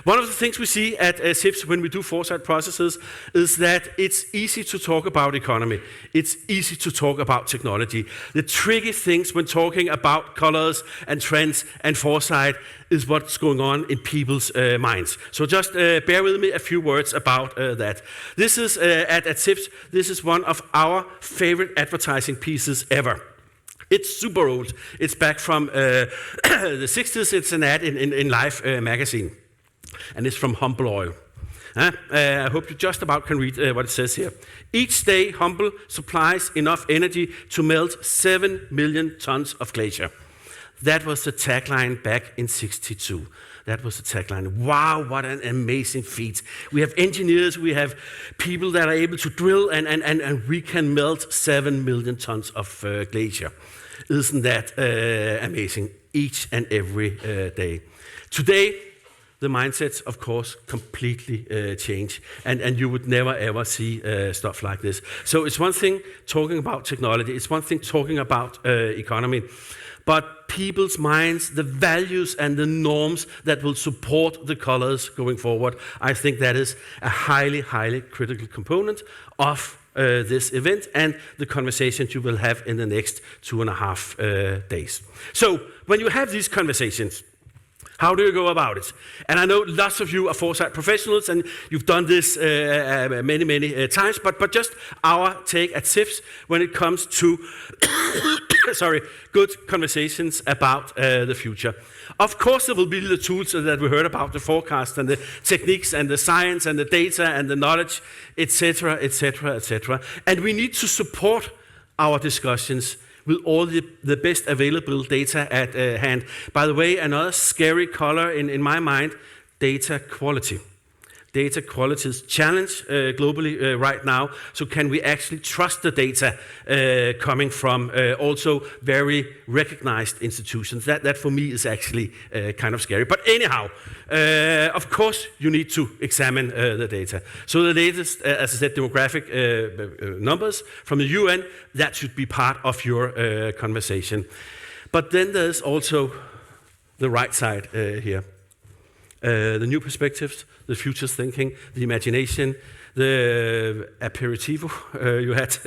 Speaker 6: One of the things we see at SIFS when we do foresight processes is that it's easy to talk about economy. It's easy to talk about technology. The tricky things when talking about colors and trends and foresight is what's going on in people's minds. So just bear with me a few words about that. This is at SIFS, this is one of our favorite advertising pieces ever. It's super old. It's back from the 60s. It's an ad in Life magazine. And it's from Humble Oil. I hope you just about can read what it says here. Each day, Humble supplies enough energy to melt 7 million tons of glacier. That was the tagline back in '62. That was the tagline. Wow, what an amazing feat. We have engineers, we have people that are able to drill, and we can melt 7 million tons of glacier. Isn't that amazing? Each and every day. Today, the mindsets, of course, completely change. And you would never, ever see stuff like this. So it's one thing talking about technology. It's one thing talking about economy. But people's minds, the values and the norms that will support the colors going forward, I think that is a highly, highly critical component of this event and the conversations you will have in the next 2.5 days. So when you have these conversations, how do you go about it? And I know lots of you are foresight professionals and you've done this many, many times, but just our take at SIFS when it comes to good conversations about the future. Of course, there will be the tools that we heard about, the forecast and the techniques and the science and the data and the knowledge, etc., etc., etc. And we need to support our discussions with all the best available data at hand. By the way, another scary color in my mind, data quality. Data quality is challenged globally right now. So can we actually trust the data coming from also very recognized institutions? That for me is actually kind of scary. But anyhow, of course you need to examine the data. So the latest, as I said, demographic numbers from the UN, that should be part of your conversation. But then there's also the right side here. The new perspectives, the futures thinking, the imagination, the aperitivo you had,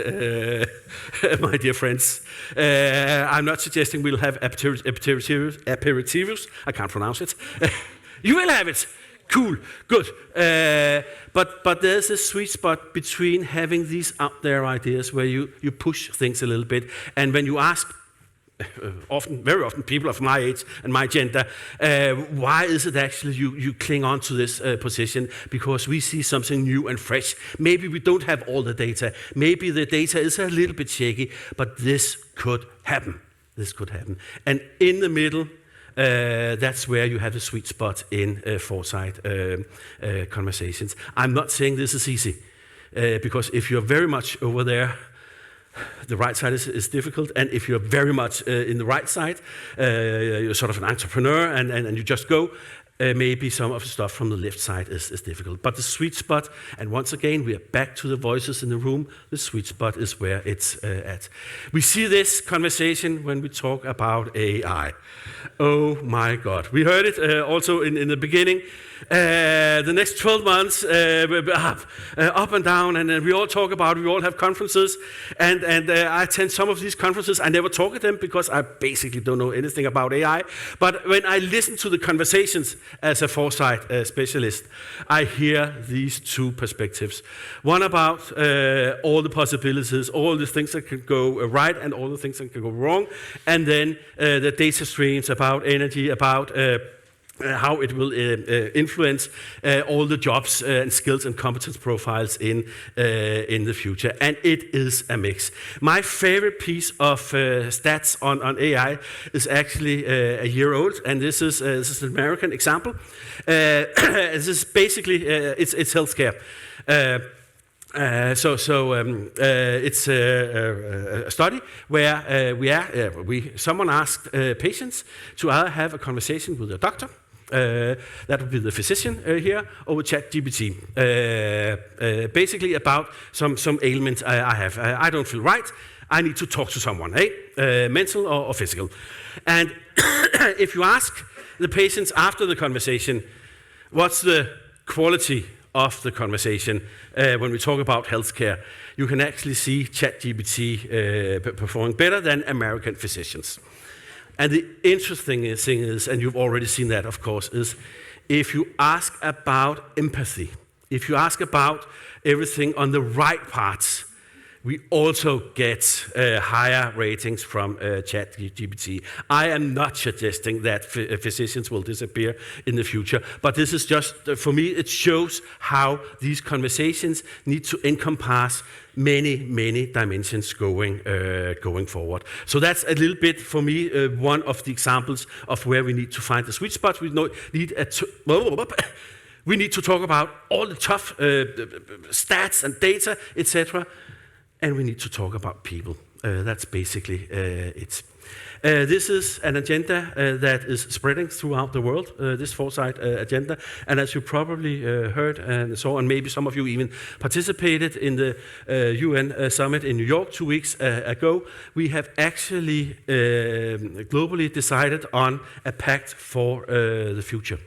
Speaker 6: my dear friends. I'm not suggesting we'll have aperitivos. I can't pronounce it. You will have it. Cool, good. But there's a sweet spot between having these out there ideas where you push things a little bit, and when you ask very often people of my age and my gender, why is it actually you cling on to this position? Because we see something new and fresh. Maybe we don't have all the data. Maybe the data is a little bit shaky, but this could happen. This could happen. And in the middle, that's where you have the sweet spot in foresight conversations. I'm not saying this is easy, because if you're very much over there, the right side is difficult, and if you're very much in the right side, you're sort of an entrepreneur and you just go, maybe some of the stuff from the left side is difficult. But the sweet spot, and once again, we are back to the voices in the room, the sweet spot is where it's at. We see this conversation when we talk about AI. Oh my God. We heard it also in the beginning. The next 12 months, up and down, and we all talk about it, we all have conferences, and I attend some of these conferences. I never talk at them because I basically don't know anything about AI, but when I listen to the conversations as a foresight specialist, I hear these two perspectives. One about all the possibilities, all the things that can go right and all the things that can go wrong, and then the data streams about energy, about how it will influence all the jobs and skills and competence profiles in the future. And it is a mix. My favorite piece of stats on AI is actually a year old, and this is an American example. This is basically, it's healthcare. It's a study where someone asked patients to either have a conversation with a doctor, that would be the physician here, or with ChatGPT, basically about some ailment I have. I don't feel right. I need to talk to someone, mental or physical. And if you ask the patients after the conversation, what's the quality of the conversation when we talk about healthcare, you can actually see ChatGPT performing better than American physicians. And the interesting thing is, and you've already seen that, of course, is if you ask about empathy, if you ask about everything on the right parts, we also get higher ratings from ChatGPT. I am not suggesting that physicians will disappear in the future, but this is just, for me, it shows how these conversations need to encompass many dimensions going forward. So that's a little bit, for me, one of the examples of where we need to find the sweet spot. We need to talk about all the tough stats and data, etc., and we need to talk about people. That's basically it. This is an agenda that is spreading throughout the world, this foresight agenda. And as you probably heard and saw, and maybe some of you even participated in the UN summit in New York 2 weeks ago, we have actually globally decided on a pact for the future.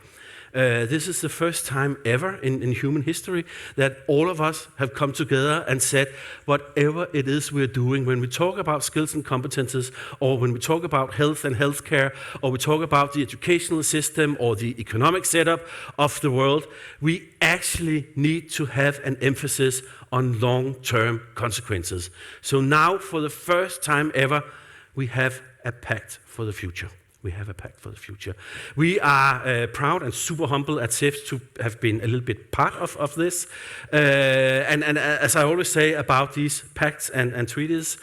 Speaker 6: This is the first time ever in human history that all of us have come together and said, whatever it is we're doing, when we talk about skills and competences, or when we talk about health and healthcare, or we talk about the educational system or the economic setup of the world, we actually need to have an emphasis on long-term consequences. So now, for the first time ever, we have a pact for the future. We have a pact for the future. We are proud and super humble at SIF to have been a little bit part of this. And as I always say about these pacts and treaties,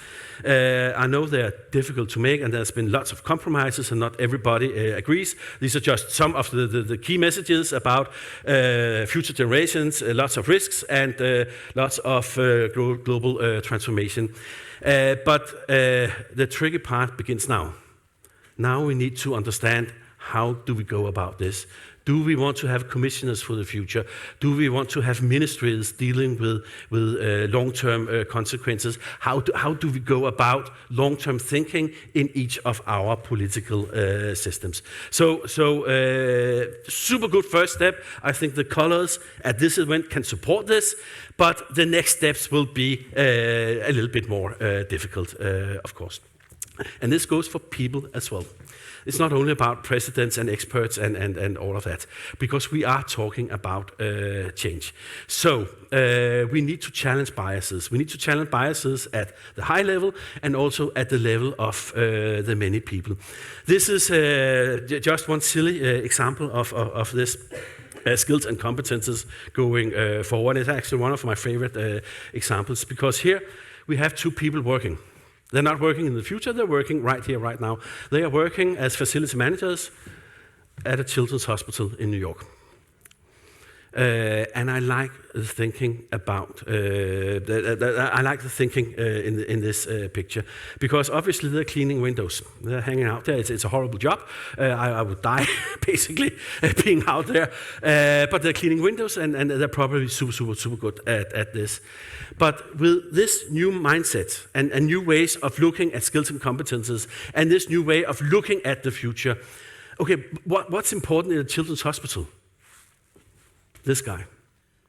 Speaker 6: I know they're difficult to make, and there's been lots of compromises, and not everybody agrees. These are just some of the key messages about future generations, lots of risks, and lots of global transformation. But the tricky part begins now. Now we need to understand, how do we go about this? Do we want to have commissioners for the future? Do we want to have ministries dealing with long-term consequences? How do we go about long-term thinking in each of our political systems? So super good first step. I think the colors at this event can support this, but the next steps will be a little bit more difficult, of course. And this goes for people as well. It's not only about presidents and experts and all of that, because we are talking about change. So we need to challenge biases. We need to challenge biases at the high level and also at the level of the many people. This is just one silly example of this. Skills and competences going forward. It's actually one of my favorite examples, because here we have two people working. They're not working in the future, they're working right here, right now. They are working as facility managers at a children's hospital in New York. And I like the thinking about, in this picture, because obviously they're cleaning windows. They're hanging out there. It's a horrible job. I would die, basically, being out there. But they're cleaning windows, and they're probably super good at this. But with this new mindset and new ways of looking at skills and competences, and this new way of looking at the future, okay, what's important in a children's hospital? This guy.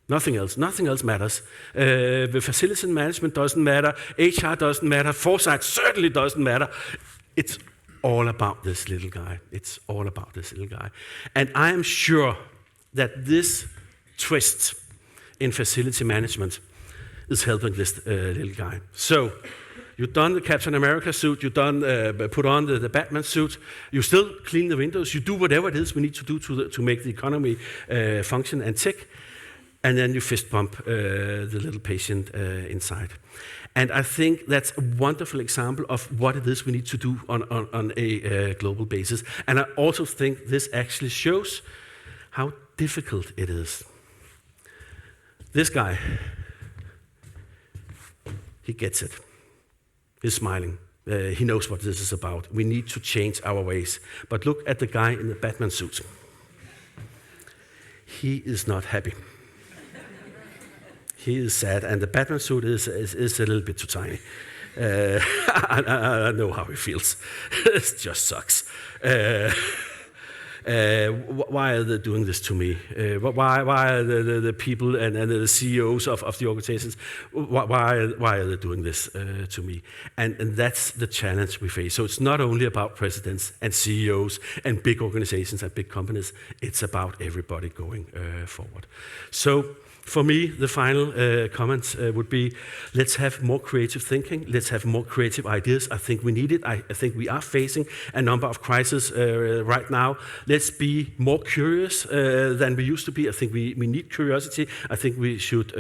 Speaker 6: Nothing else. Nothing else matters. The facility management doesn't matter. HR doesn't matter. Foresight certainly doesn't matter. It's all about this little guy. It's all about this little guy. And I am sure that this twist in facility management is helping this little guy. So, you've done the Captain America suit, you've done put on the Batman suit, you still clean the windows, you do whatever it is we need to do to make the economy function and tick, and then you fist bump the little patient inside. And I think that's a wonderful example of what it is we need to do on a global basis. And I also think this actually shows how difficult it is. This guy, he gets it. He's smiling. He knows what this is about. We need to change our ways. But look at the guy in the Batman suit. He is not happy. He is sad, and the Batman suit is a little bit too tiny. I know how he feels. It just sucks. Why are they doing this to me? Why are the people and the CEOs of the organizations, why are they doing this to me? And that's the challenge we face. So it's not only about presidents and CEOs and big organizations and big companies, it's about everybody going forward. So for me, the final comments would be, let's have more creative thinking, let's have more creative ideas. I think we need it. I think we are facing a number of crises right now. Let's be more curious than we used to be. I think we need curiosity. I think we should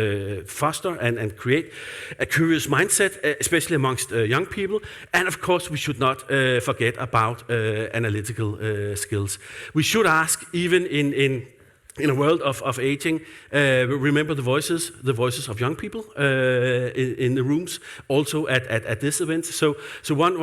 Speaker 6: foster and create a curious mindset, especially amongst young people. And of course, we should not forget about analytical skills. We should ask, even in a world of aging, remember the voices of young people in the rooms, also at this event. So one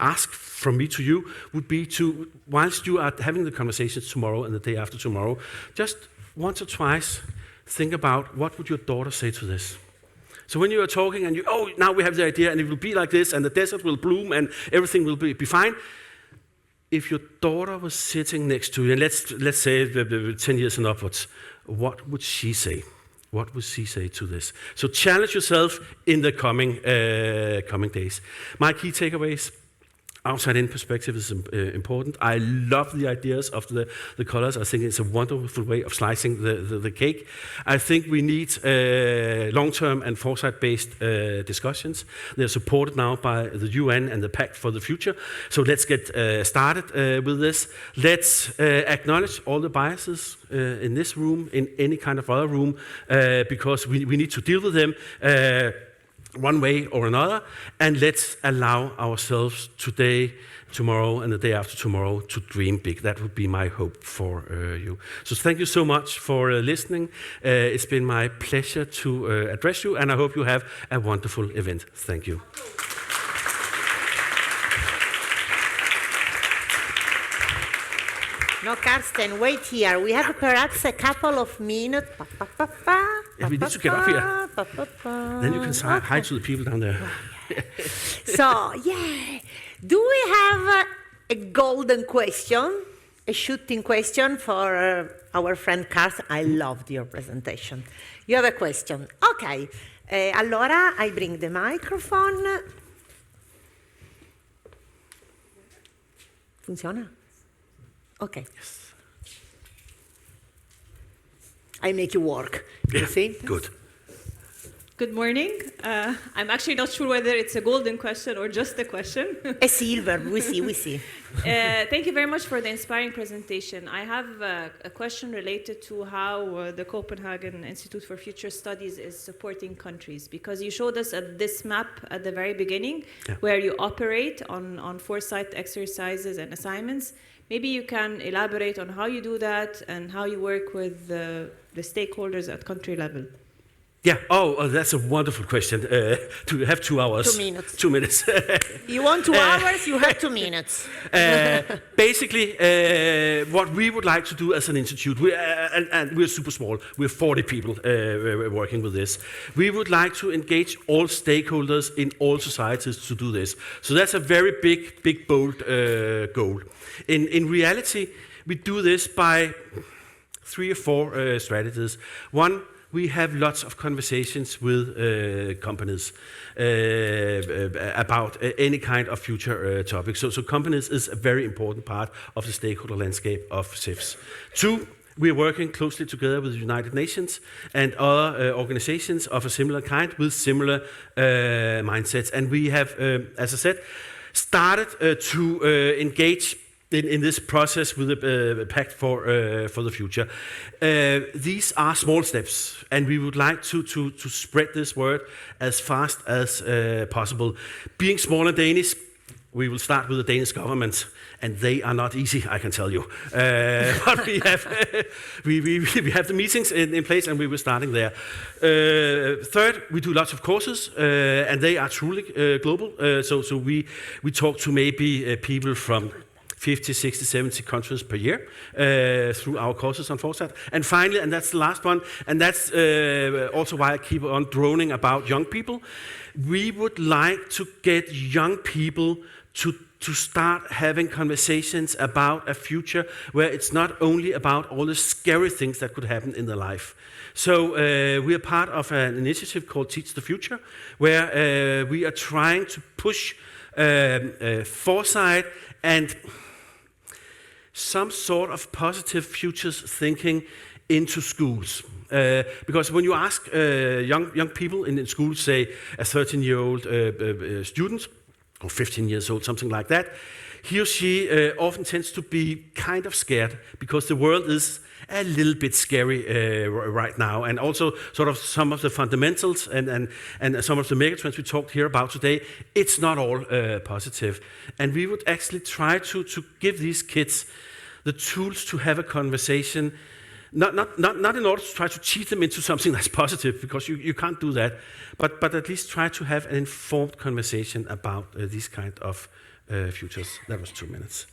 Speaker 6: ask from me to you would be to, whilst you are having the conversations tomorrow and the day after tomorrow, just once or twice think about, what would your daughter say to this? So when you are talking and now we have the idea and it will be like this and the desert will bloom and everything will be fine. If your daughter was sitting next to you, and let's say 10 years and upwards, what would she say? What would she say to this? So challenge yourself in the coming days. My key takeaways outside-in perspective is important. I love the ideas of the colors. I think it's a wonderful way of slicing the cake. I think we need long-term and foresight-based discussions. They're supported now by the UN and the Pact for the Future. So let's get started with this. Let's acknowledge all the biases in this room, in any kind of other room, because we need to deal with them one way or another, and let's allow ourselves today, tomorrow, and the day after tomorrow to dream big. That would be my hope for you. So thank you so much for listening. It's been my pleasure to address you, and I hope you have a wonderful event. Thank you.
Speaker 1: No, Karsten, wait here. We have perhaps a couple of minutes.
Speaker 6: Yeah, we need to get up here. Then you can say hi to the people down there.
Speaker 1: So, yeah. Do we have a golden question, a shooting question for our friend Karsten? I loved your presentation. You have a question. Okay. Allora, I bring the microphone. Funziona? Okay.
Speaker 6: Yes.
Speaker 1: I make you work. You see?
Speaker 6: Good.
Speaker 7: Good morning. I'm actually not sure whether it's a golden question or just a question.
Speaker 1: A silver, we see.
Speaker 7: Thank you very much for the inspiring presentation. I have a question related to how the Copenhagen Institute for Future Studies is supporting countries, because you showed us this map at the very beginning, where you operate on foresight exercises and assignments. Maybe you can elaborate on how you do that and how you work with the stakeholders at country level.
Speaker 6: Yeah. Oh, that's a wonderful question. To have 2 hours.
Speaker 1: 2 minutes.
Speaker 6: 2 minutes.
Speaker 1: You want 2 hours, you have 2 minutes.
Speaker 6: Basically, what we would like to do as an institute, and we're super small, we're 40 people working with this. We would like to engage all stakeholders in all societies to do this. So that's a very big, bold goal. In reality, we do this by 3 or 4 strategies. One, we have lots of conversations with companies about any kind of future topics. So companies is a very important part of the stakeholder landscape of CIFS. 2, we are working closely together with the United Nations and other organizations of a similar kind with similar mindsets. And we have, as I said, started to engage in this process with the Pact for the Future. These are small steps, and we would like to spread this word as fast as possible. Being small and Danish, we will start with the Danish government, and they are not easy, I can tell you. But we have the meetings in place, and we were starting there. Third, we do lots of courses, and they are truly global. So we talk to maybe people from 50, 60, 70 countries per year through our courses on foresight. And finally, and that's the last one, and that's also why I keep on droning about young people, we would like to get young people to start having conversations about a future where it's not only about all the scary things that could happen in their life. So we are part of an initiative called Teach the Future, where we are trying to push foresight and some sort of positive futures thinking into schools. Because when you ask young people in schools, say a 13-year-old student, or 15 years old, something like that, he or she often tends to be kind of scared because the world is a little bit scary right now. And also sort of some of the fundamentals and some of the megatrends we talked here about today, it's not all positive. And we would actually try to give these kids the tools to have a conversation, not in order to try to cheat them into something that's positive, because you can't do that, but at least try to have an informed conversation about these kind of futures. That was 2 minutes.